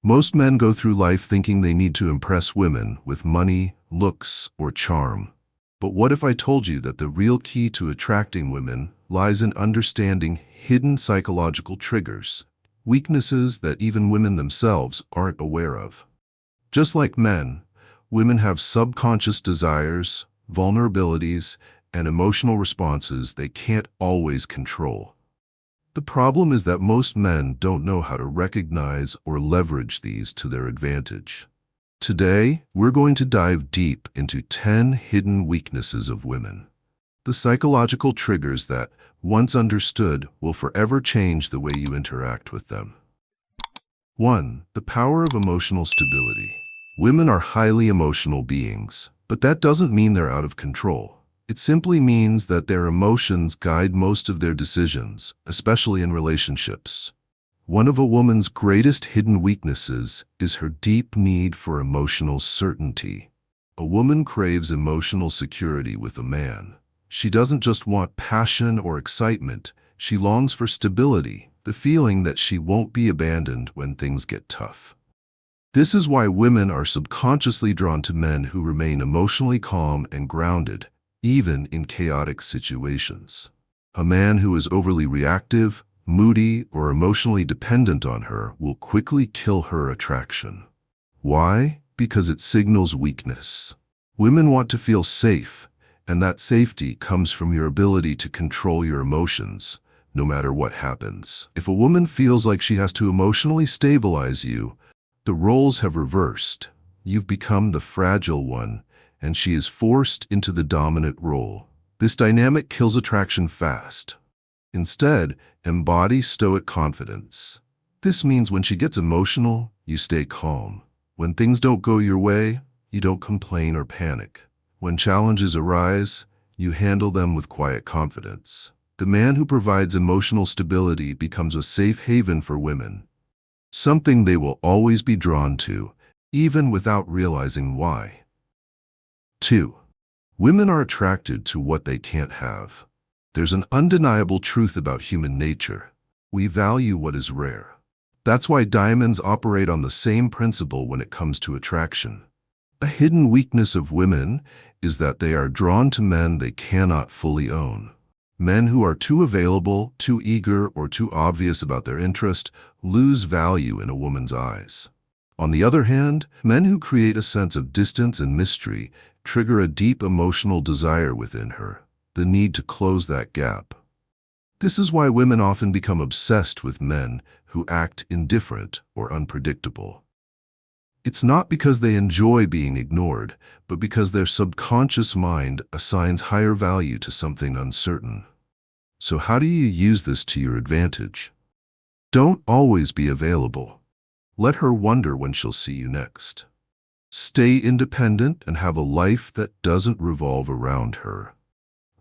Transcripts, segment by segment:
Most men go through life thinking they need to impress women with money, looks, or charm. But what if I told you that the real key to attracting women lies in understanding hidden psychological triggers, weaknesses that even women themselves aren't aware of? Just like men, women have subconscious desires, vulnerabilities, and emotional responses they can't always control. The problem is that most men don't know how to recognize or leverage these to their advantage. Today, we're going to dive deep into 10 hidden weaknesses of women. The psychological triggers that, once understood, will forever change the way you interact with them. 1. The power of emotional stability. Women are highly emotional beings, but that doesn't mean they're out of control. It simply means that their emotions guide most of their decisions, especially in relationships. One of a woman's greatest hidden weaknesses is her deep need for emotional certainty. A woman craves emotional security with a man. She doesn't just want passion or excitement, she longs for stability, the feeling that she won't be abandoned when things get tough. This is why women are subconsciously drawn to men who remain emotionally calm and grounded, even in chaotic situations. A man who is overly reactive, moody, or emotionally dependent on her will quickly kill her attraction. Why? Because it signals weakness. Women want to feel safe, and that safety comes from your ability to control your emotions, no matter what happens. If a woman feels like she has to emotionally stabilize you, the roles have reversed. You've become the fragile one, and she is forced into the dominant role. This dynamic kills attraction fast. Instead, embody stoic confidence. This means when she gets emotional, you stay calm. When things don't go your way, you don't complain or panic. When challenges arise, you handle them with quiet confidence. The man who provides emotional stability becomes a safe haven for women, something they will always be drawn to, even without realizing why. 2. Women are attracted to what they can't have. There's an undeniable truth about human nature. We value what is rare. That's why diamonds operate on the same principle when it comes to attraction. A hidden weakness of women is that they are drawn to men they cannot fully own. Men who are too available, too eager, or too obvious about their interest lose value in a woman's eyes. On the other hand, men who create a sense of distance and mystery trigger a deep emotional desire within her, the need to close that gap. This is why women often become obsessed with men who act indifferent or unpredictable. It's not because they enjoy being ignored, but because their subconscious mind assigns higher value to something uncertain. So how do you use this to your advantage? Don't always be available. Let her wonder when she'll see you next. Stay independent and have a life that doesn't revolve around her.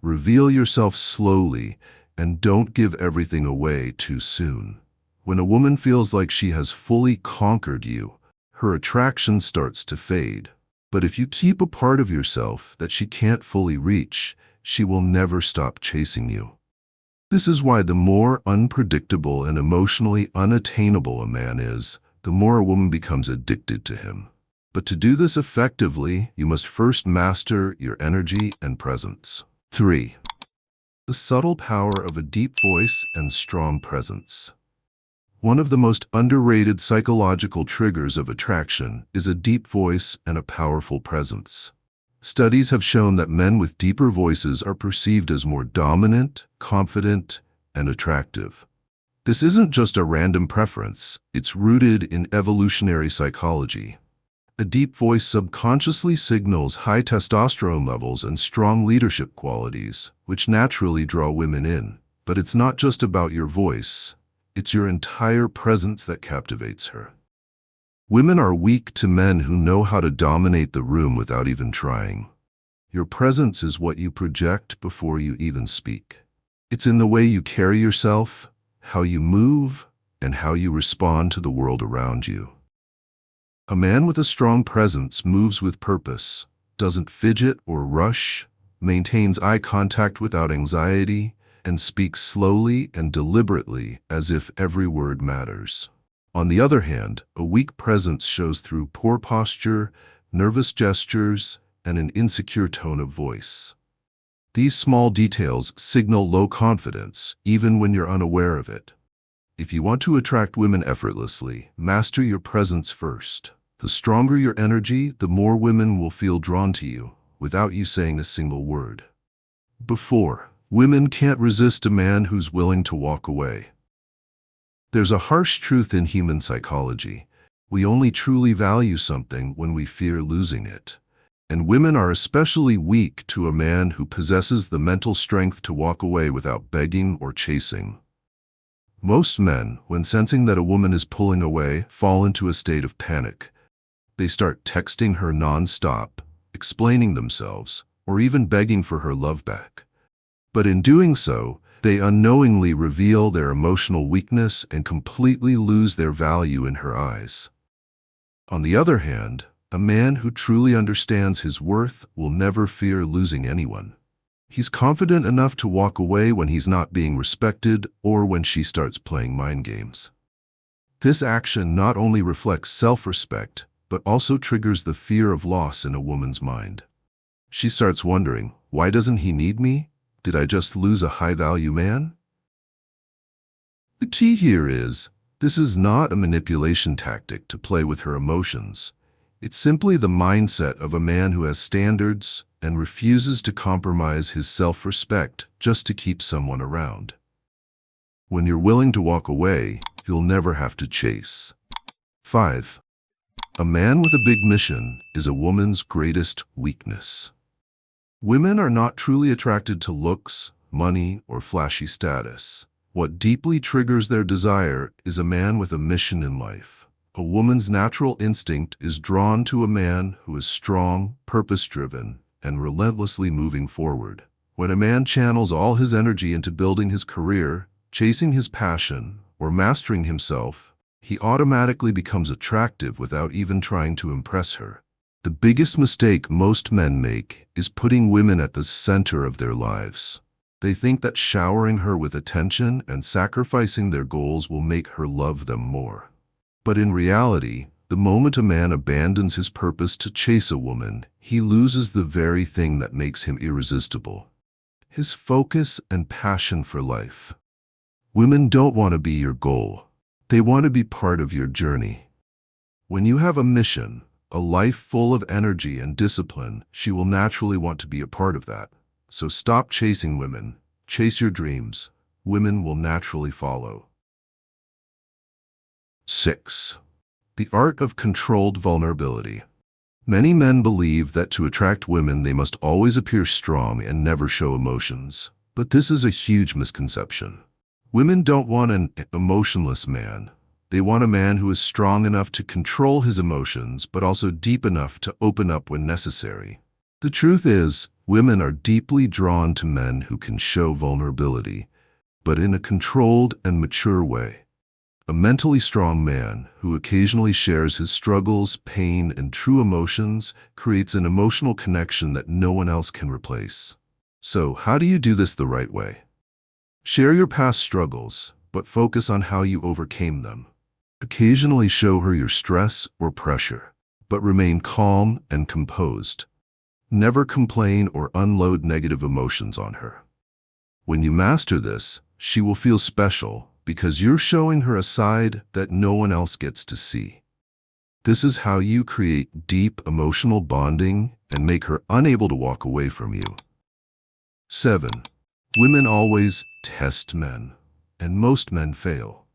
Reveal yourself slowly and don't give everything away too soon. When a woman feels like she has fully conquered you, her attraction starts to fade. But if you keep a part of yourself that she can't fully reach, she will never stop chasing you. This is why the more unpredictable and emotionally unattainable a man is, the more a woman becomes addicted to him. But to do this effectively, you must first master your energy and presence. 3. The subtle power of a deep voice and strong presence. One of the most underrated psychological triggers of attraction is a deep voice and a powerful presence. Studies have shown that men with deeper voices are perceived as more dominant, confident, and attractive. This isn't just a random preference, it's rooted in evolutionary psychology. A deep voice subconsciously signals high testosterone levels and strong leadership qualities, which naturally draw women in. But it's not just about your voice, it's your entire presence that captivates her. Women are weak to men who know how to dominate the room without even trying. Your presence is what you project before you even speak. It's in the way you carry yourself, how you move, and how you respond to the world around you. A man with a strong presence moves with purpose, doesn't fidget or rush, maintains eye contact without anxiety, and speaks slowly and deliberately as if every word matters. On the other hand, a weak presence shows through poor posture, nervous gestures, and an insecure tone of voice. These small details signal low confidence, even when you're unaware of it. If you want to attract women effortlessly, master your presence first. The stronger your energy, the more women will feel drawn to you, without you saying a single word. Before, women can't resist a man who's willing to walk away. There's a harsh truth in human psychology. We only truly value something when we fear losing it. And women are especially weak to a man who possesses the mental strength to walk away without begging or chasing. Most men, when sensing that a woman is pulling away, fall into a state of panic. They start texting her non-stop, explaining themselves, or even begging for her love back. But in doing so, they unknowingly reveal their emotional weakness and completely lose their value in her eyes. On the other hand, a man who truly understands his worth will never fear losing anyone. He's confident enough to walk away when he's not being respected or when she starts playing mind games. This action not only reflects self-respect, but also triggers the fear of loss in a woman's mind. She starts wondering, why doesn't he need me? Did I just lose a high-value man? The key here is, this is not a manipulation tactic to play with her emotions. It's simply the mindset of a man who has standards and refuses to compromise his self-respect just to keep someone around. When you're willing to walk away, you'll never have to chase. 5. A man with a big mission is a woman's greatest weakness. Women are not truly attracted to looks, money, or flashy status. What deeply triggers their desire is a man with a mission in life. A woman's natural instinct is drawn to a man who is strong, purpose-driven, and relentlessly moving forward. When a man channels all his energy into building his career, chasing his passion, or mastering himself, he automatically becomes attractive without even trying to impress her. The biggest mistake most men make is putting women at the center of their lives. They think that showering her with attention and sacrificing their goals will make her love them more. But in reality, the moment a man abandons his purpose to chase a woman, he loses the very thing that makes him irresistible: his focus and passion for life. Women don't want to be your goal. They want to be part of your journey. When you have a mission, a life full of energy and discipline, she will naturally want to be a part of that. So stop chasing women. Chase your dreams. Women will naturally follow. 6. The art of controlled vulnerability. Many men believe that to attract women they must always appear strong and never show emotions. But this is a huge misconception. Women don't want an emotionless man. They want a man who is strong enough to control his emotions, but also deep enough to open up when necessary. The truth is, women are deeply drawn to men who can show vulnerability, but in a controlled and mature way. A mentally strong man who occasionally shares his struggles, pain, and true emotions creates an emotional connection that no one else can replace. So, how do you do this the right way? Share your past struggles, but focus on how you overcame them. Occasionally show her your stress or pressure, but remain calm and composed. Never complain or unload negative emotions on her. When you master this, she will feel special because you're showing her a side that no one else gets to see. This is how you create deep emotional bonding and make her unable to walk away from you. 7. Women always test men, and most men fail.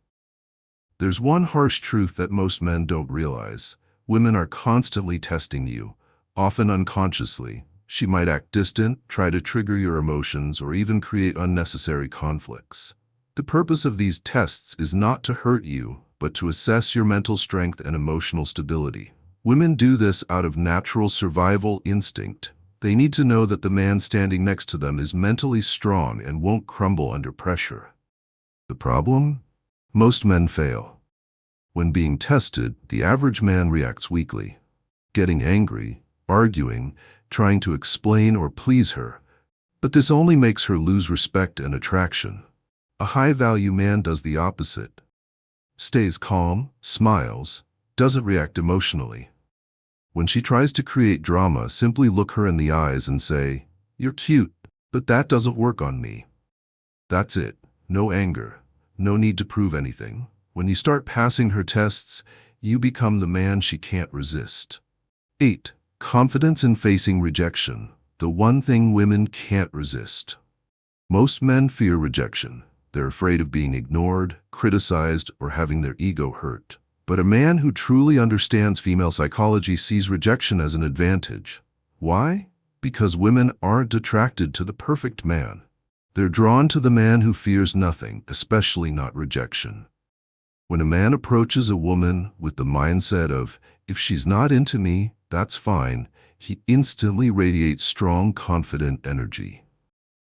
There's one harsh truth that most men don't realize. Women are constantly testing you, often unconsciously. She might act distant, try to trigger your emotions, or even create unnecessary conflicts. The purpose of these tests is not to hurt you, but to assess your mental strength and emotional stability. Women do this out of natural survival instinct. They need to know that the man standing next to them is mentally strong and won't crumble under pressure. The problem? Most men fail. When being tested, the average man reacts weakly, getting angry, arguing, trying to explain or please her. But this only makes her lose respect and attraction. A high-value man does the opposite. stays calm, smiles, doesn't react emotionally. When she tries to create drama, simply look her in the eyes and say, "You're cute, but that doesn't work on me." That's it. No anger. No need to prove anything. When you start passing her tests, you become the man she can't resist. 8. Confidence in facing rejection. The one thing women can't resist. Most men fear rejection. They're afraid of being ignored, criticized, or having their ego hurt. But a man who truly understands female psychology sees rejection as an advantage. Why? Because women aren't attracted to the perfect man. They're drawn to the man who fears nothing, especially not rejection. When a man approaches a woman with the mindset of, "If she's not into me, that's fine," he instantly radiates strong, confident energy.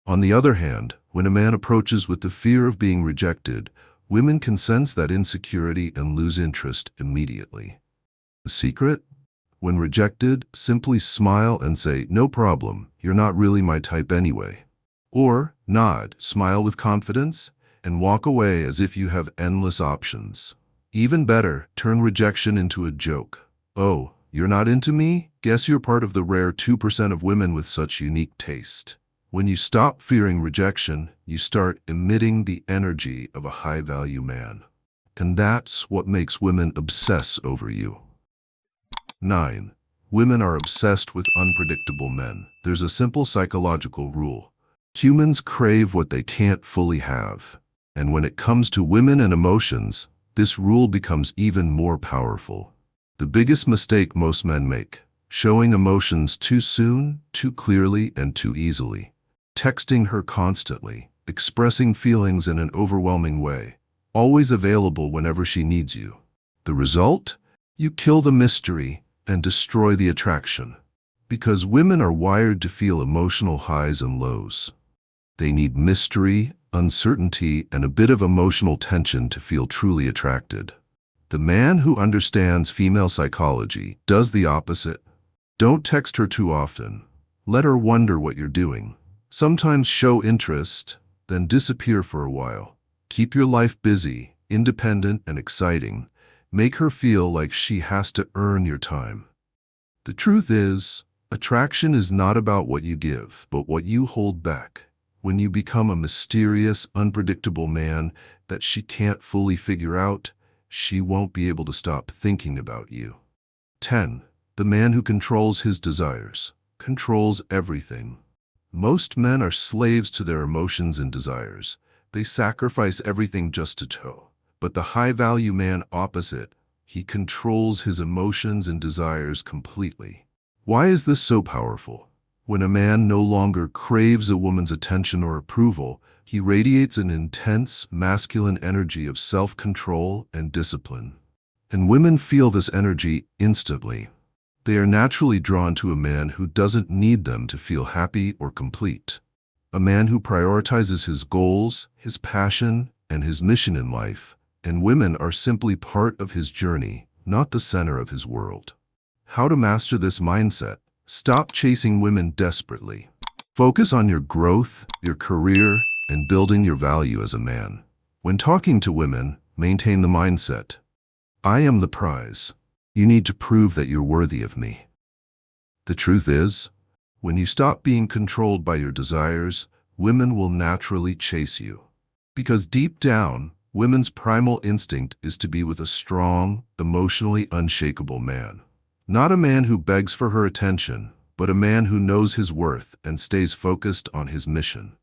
On the other hand, when a man approaches with the fear of being rejected, women can sense that insecurity and lose interest immediately. The secret? When rejected, simply smile and say, "No problem, you're not really my type anyway." Or nod, smile with confidence, and walk away as if you have endless options. Even better, turn rejection into a joke. "Oh, you're not into me? Guess you're part of the rare 2% of women with such unique taste." When you stop fearing rejection, you start emitting the energy of a high-value man. And that's what makes women obsess over you. 9. Women are obsessed with unpredictable men. There's a simple psychological rule. Humans crave what they can't fully have. And when it comes to women and emotions, this rule becomes even more powerful. The biggest mistake most men make: showing emotions too soon, too clearly, and too easily. Texting her constantly, expressing feelings in an overwhelming way, always available whenever she needs you. The result? You kill the mystery and destroy the attraction. Because women are wired to feel emotional highs and lows. They need mystery, uncertainty, and a bit of emotional tension to feel truly attracted. The man who understands female psychology does the opposite. Don't text her too often. Let her wonder what you're doing. Sometimes show interest, then disappear for a while. Keep your life busy, independent, and exciting. Make her feel like she has to earn your time. The truth is, attraction is not about what you give, but what you hold back. When you become a mysterious, unpredictable man that she can't fully figure out, she won't be able to stop thinking about you. 10. The man who controls his desires. Controls everything. Most men are slaves to their emotions and desires. They sacrifice everything just to toe. But the high-value man opposite, he controls his emotions and desires completely. Why is this so powerful? When a man no longer craves a woman's attention or approval, he radiates an intense, masculine energy of self-control and discipline. And women feel this energy instantly. They are naturally drawn to a man who doesn't need them to feel happy or complete. A man who prioritizes his goals, his passion, and his mission in life. And women are simply part of his journey, not the center of his world. How to master this mindset? Stop chasing women desperately. Focus on your growth, your career, and building your value as a man. When talking to women, maintain the mindset: "I am the prize. You need to prove that you're worthy of me." The truth is, when you stop being controlled by your desires, women will naturally chase you. Because deep down, women's primal instinct is to be with a strong, emotionally unshakable man. Not a man who begs for her attention, but a man who knows his worth and stays focused on his mission.